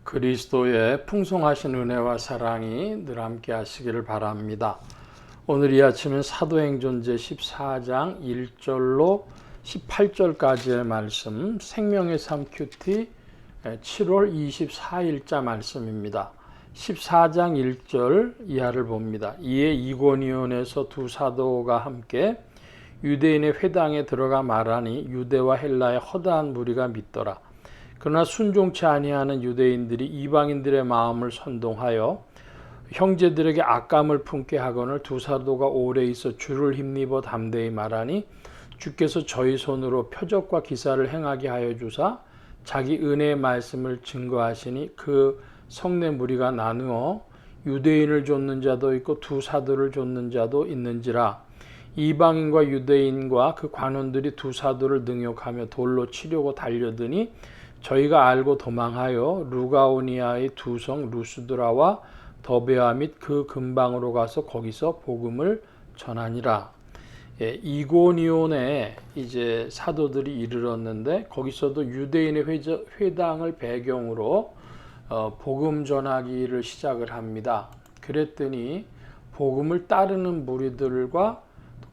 그리스도의 풍성하신 은혜와 사랑이 늘 함께 하시기를 바랍니다. 오늘 이 아침은 사도행전 제14장 1절로 18절까지의 말씀, 생명의 삶 큐티 7월 24일자 말씀입니다. 14장 1절 이하를 봅니다. 이에 이고니온에서 두 사도가 함께 유대인의 회당에 들어가 말하니 유대와 헬라의 허다한 무리가 믿더라. 그러나 순종치 아니하는 유대인들이 이방인들의 마음을 선동하여 형제들에게 악감을 품게 하거늘 두 사도가 오래 있어 주를 힘입어 담대히 말하니 주께서 저희 손으로 표적과 기사를 행하게 하여 주사 자기 은혜의 말씀을 증거하시니 그 성내 무리가 나누어 유대인을 좇는 자도 있고 두 사도를 좇는 자도 있는지라. 이방인과 유대인과 그 관원들이 두 사도를 능욕하며 돌로 치려고 달려드니 저희가 알고 도망하여 루가오니아의 두 성 루스드라와 더베아 및 그 근방으로 가서 거기서 복음을 전하니라. 이고니온에 이제 사도들이 이르렀는데 거기서도 유대인의 회당을 배경으로 복음 전하기를 시작을 합니다. 그랬더니 복음을 따르는 무리들과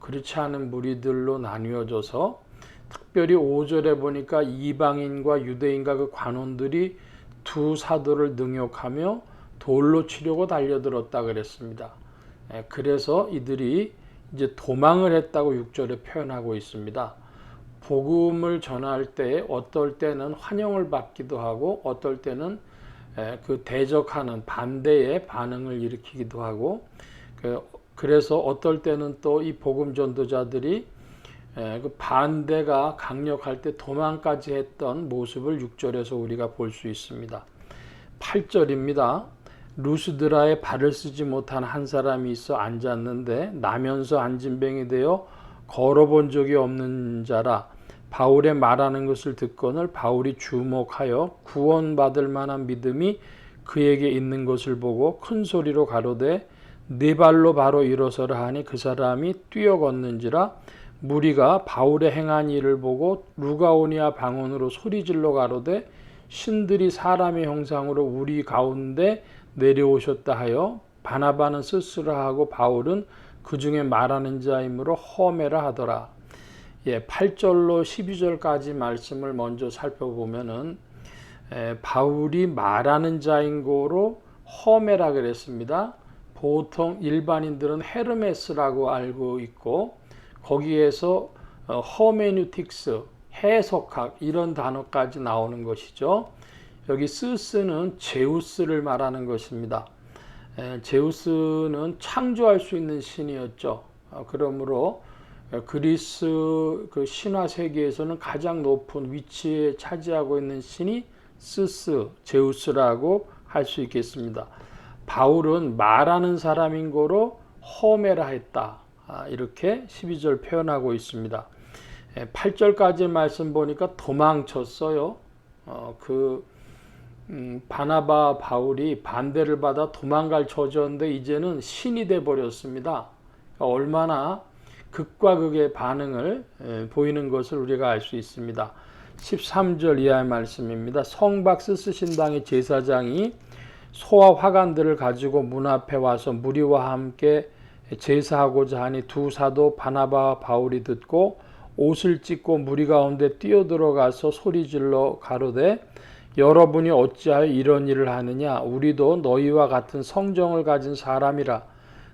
그렇지 않은 무리들로 나뉘어져서 특별히 5절에 보니까 이방인과 유대인과 그 관원들이 두 사도를 능욕하며 돌로 치려고 달려들었다 그랬습니다. 그래서 이들이 이제 도망을 했다고 6절에 표현하고 있습니다. 복음을 전할 때 어떨 때는 환영을 받기도 하고 어떨 때는 그 대적하는 반대의 반응을 일으키기도 하고 그래서 어떨 때는 또 이 복음 전도자들이 그 반대가 강력할 때 도망까지 했던 모습을 6절에서 우리가 볼 수 있습니다. 8절입니다. 루스드라에 발을 쓰지 못한 한 사람이 있어 앉았는데 나면서 안진뱅이 되어 걸어본 적이 없는 자라. 바울의 말하는 것을 듣거늘 바울이 주목하여 구원받을 만한 믿음이 그에게 있는 것을 보고 큰 소리로 가로되 네 발로 바로 일어서라 하니 그 사람이 뛰어 걷는지라. 무리가 바울의 행한 일을 보고 루가오니아 방언으로 소리질러 가로되 신들이 사람의 형상으로 우리 가운데 내려오셨다 하여 바나바는 스스로하고 바울은 그 중에 말하는 자이므로 험해라 하더라. 8절로 12절까지 말씀을 먼저 살펴보면은 바울이 말하는 자인 거로 험해라 그랬습니다. 보통 일반인들은 헤르메스라고 알고 있고 거기에서 허메뉴틱스, 해석학 이런 단어까지 나오는 것이죠. 여기 스스는 제우스를 말하는 것입니다. 제우스는 창조할 수 있는 신이었죠. 그러므로 그리스 그 신화 세계에서는 가장 높은 위치에 차지하고 있는 신이 스스, 제우스라고 할 수 있겠습니다. 바울은 말하는 사람인 거로 허메라 했다. 이렇게 12절 표현하고 있습니다. 8절까지 말씀 보니까 도망쳤어요. 바나바 바울이 반대를 받아 도망갈 처지였는데 이제는 신이 돼 버렸습니다. 얼마나 극과 극의 반응을 보이는 것을 우리가 알 수 있습니다. 13절 이하의 말씀입니다. 성박스스 신당의 제사장이 소와 화관들을 가지고 문 앞에 와서 무리와 함께 제사하고자 하니 두 사도 바나바와 바울이 듣고 옷을 찢고 무리 가운데 뛰어들어가서 소리질러 가로되 여러분이 어찌하여 이런 일을 하느냐. 우리도 너희와 같은 성정을 가진 사람이라.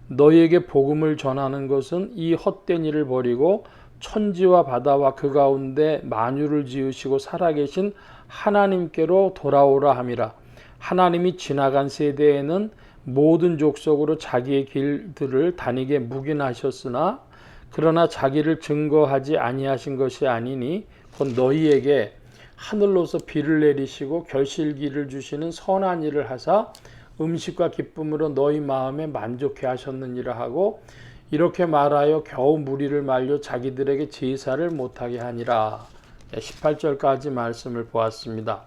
너희에게 복음을 전하는 것은 이 헛된 일을 버리고 천지와 바다와 그 가운데 만유를 지으시고 살아계신 하나님께로 돌아오라 함이라. 하나님이 지나간 세대에는 모든 족속으로 자기의 길들을 다니게 묵인하셨으나 그러나 자기를 증거하지 아니하신 것이 아니니 곧 너희에게 하늘로서 비를 내리시고 결실기를 주시는 선한 일을 하사 음식과 기쁨으로 너희 마음에 만족해 하셨느니라 하고 이렇게 말하여 겨우 무리를 말려 자기들에게 제사를 못하게 하니라. 18절까지 말씀을 보았습니다.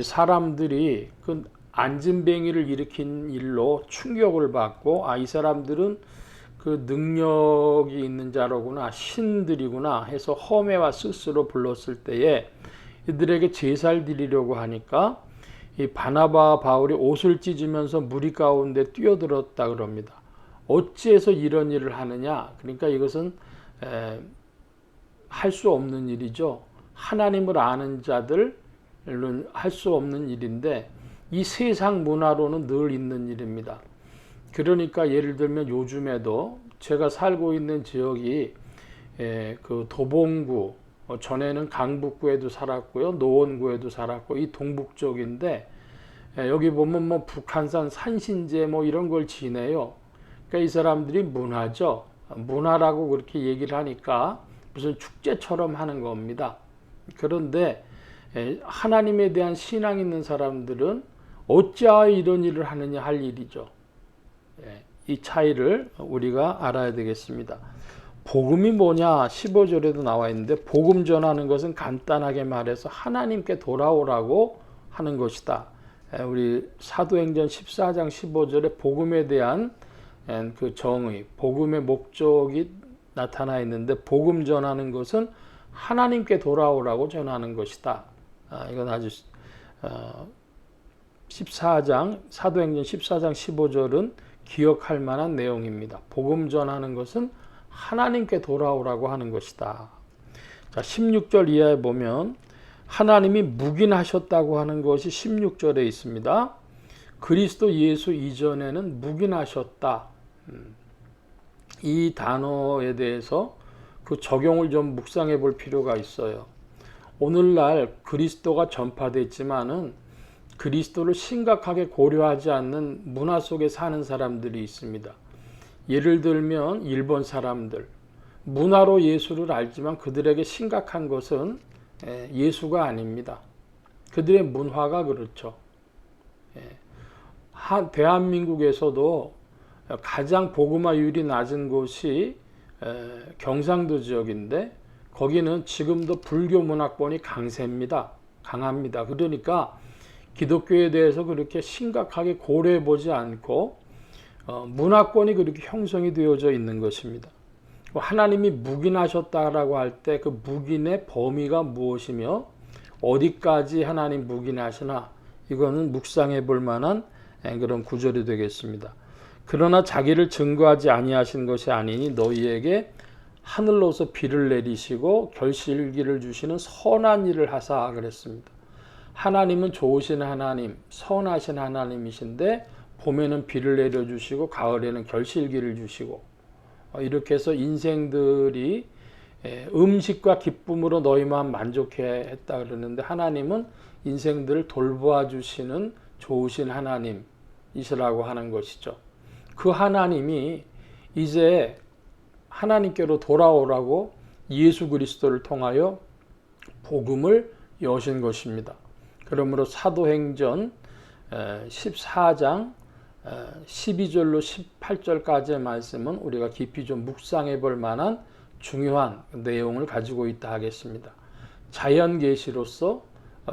사람들이 그 안진뱅이를 일으킨 일로 충격을 받고 이 사람들은 그 능력이 있는 자로구나 신들이구나 해서 허메와 스스로 불렀을 때에 이들에게 제사를 드리려고 하니까 이 바나바와 바울이 옷을 찢으면서 무리 가운데 뛰어들었다 그럽니다. 어찌해서 이런 일을 하느냐? 그러니까 이것은 할 수 없는 일이죠. 하나님을 아는 자들은 할 수 없는 일인데 이 세상 문화로는 늘 있는 일입니다. 그러니까 예를 들면 요즘에도 제가 살고 있는 지역이 그 도봉구, 전에는 강북구에도 살았고요, 노원구에도 살았고 이 동북 쪽인데 여기 보면 뭐 북한산 산신제 뭐 이런 걸 지내요. 그러니까 이 사람들이 문화죠. 문화라고 그렇게 얘기를 하니까 무슨 축제처럼 하는 겁니다. 그런데 하나님에 대한 신앙 있는 사람들은 어찌하여 이런 일을 하느냐 할 일이죠. 이 차이를 우리가 알아야 되겠습니다. 복음이 뭐냐 15절에도 나와 있는데 복음 전하는 것은 간단하게 말해서 하나님께 돌아오라고 하는 것이다. 우리 사도행전 14장 15절에 복음에 대한 그 정의, 복음의 목적이 나타나 있는데 복음 전하는 것은 하나님께 돌아오라고 전하는 것이다. 이건 아주 14장 사도행전 14장 15절은 기억할 만한 내용입니다. 복음 전하는 것은 하나님께 돌아오라고 하는 것이다. 자, 16절 이하에 보면 하나님이 묵인하셨다고 하는 것이 16절에 있습니다. 그리스도 예수 이전에는 묵인하셨다. 이 단어에 대해서 그 적용을 좀 묵상해 볼 필요가 있어요. 오늘날 그리스도가 전파됐지만은 그리스도를 심각하게 고려하지 않는 문화 속에 사는 사람들이 있습니다. 예를 들면 일본 사람들, 문화로 예수를 알지만 그들에게 심각한 것은 예수가 아닙니다. 그들의 문화가 그렇죠. 대한민국에서도 가장 복음화율이 낮은 곳이 경상도 지역인데 거기는 지금도 불교 문화권이 강합니다. 그러니까 기독교에 대해서 그렇게 심각하게 고려해 보지 않고 문화권이 그렇게 형성이 되어져 있는 것입니다. 하나님이 묵인하셨다라고 할 때 그 묵인의 범위가 무엇이며 어디까지 하나님 묵인하시나 이거는 묵상해 볼 만한 그런 구절이 되겠습니다. 그러나 자기를 증거하지 아니하신 것이 아니니 너희에게 하늘로서 비를 내리시고 결실기를 주시는 선한 일을 하사 그랬습니다. 하나님은 좋으신 하나님, 선하신 하나님이신데 봄에는 비를 내려주시고 가을에는 결실기를 주시고 이렇게 해서 인생들이 음식과 기쁨으로 너희만 만족해 했다 그러는데 하나님은 인생들을 돌보아 주시는 좋으신 하나님이시라고 하는 것이죠. 그 하나님이 이제 하나님께로 돌아오라고 예수 그리스도를 통하여 복음을 여신 것입니다. 그러므로 사도행전 14장 12절로 18절까지의 말씀은 우리가 깊이 좀 묵상해 볼 만한 중요한 내용을 가지고 있다 하겠습니다. 자연계시로서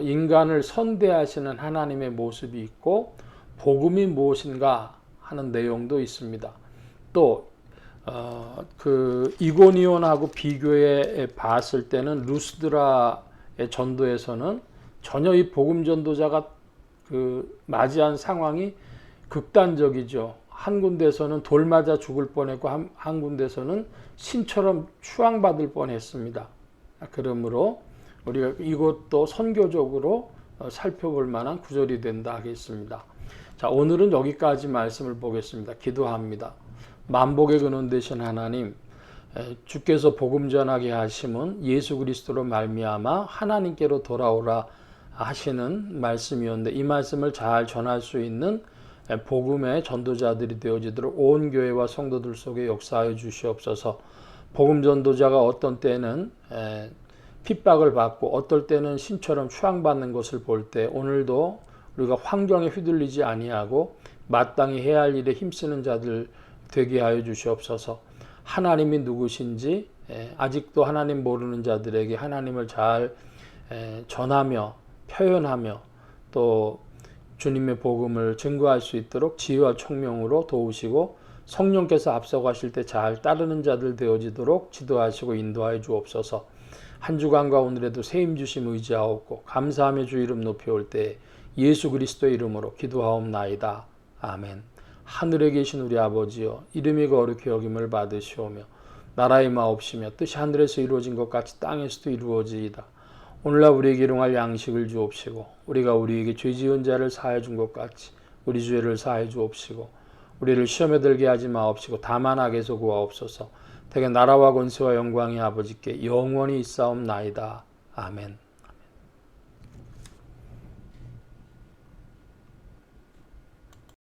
인간을 선대하시는 하나님의 모습이 있고 복음이 무엇인가 하는 내용도 있습니다. 또 그 이고니온하고 비교해 봤을 때는 루스드라의 전도에서는 전혀 이 복음 전도자가 그 맞이한 상황이 극단적이죠. 한 군데서는 돌 맞아 죽을 뻔했고 한 군데서는 신처럼 추앙받을 뻔했습니다. 그러므로 우리가 이것도 선교적으로 살펴볼 만한 구절이 된다 하겠습니다. 자, 오늘은 여기까지 말씀을 보겠습니다. 기도합니다. 만복의 근원 되신 하나님, 주께서 복음 전하게 하심은 예수 그리스도로 말미암아 하나님께로 돌아오라 하시는 말씀이었는데 이 말씀을 잘 전할 수 있는 복음의 전도자들이 되어지도록 온 교회와 성도들 속에 역사하여 주시옵소서. 복음 전도자가 어떤 때는 핍박을 받고 어떨 때는 신처럼 추앙받는 것을 볼 때 오늘도 우리가 환경에 휘둘리지 아니하고 마땅히 해야 할 일에 힘쓰는 자들 되게 하여 주시옵소서. 하나님이 누구신지 아직도 하나님 모르는 자들에게 하나님을 잘 전하며 표현하며 또 주님의 복음을 증거할 수 있도록 지혜와 총명으로 도우시고 성령께서 앞서가실 때 잘 따르는 자들 되어지도록 지도하시고 인도하여 주옵소서. 한 주간과 오늘에도 새 힘 주심 의지하옵고 감사하며 주 이름 높이 올 때 예수 그리스도의 이름으로 기도하옵나이다. 아멘. 하늘에 계신 우리 아버지여, 이름이 거룩히 여김을 받으시오며 나라의 마옵시며 뜻이 하늘에서 이루어진 것 같이 땅에서도 이루어지이다. 오늘날 우리에게 일용할 양식을 주옵시고 우리가 우리에게 죄 지은 자를 사하여 준 것 같이 우리 죄를 사하여 주옵시고 우리를 시험에 들게 하지 마옵시고 다만 악에서 구하옵소서. 대개 나라와 권세와 영광이 아버지께 영원히 있사옵나이다. 아멘.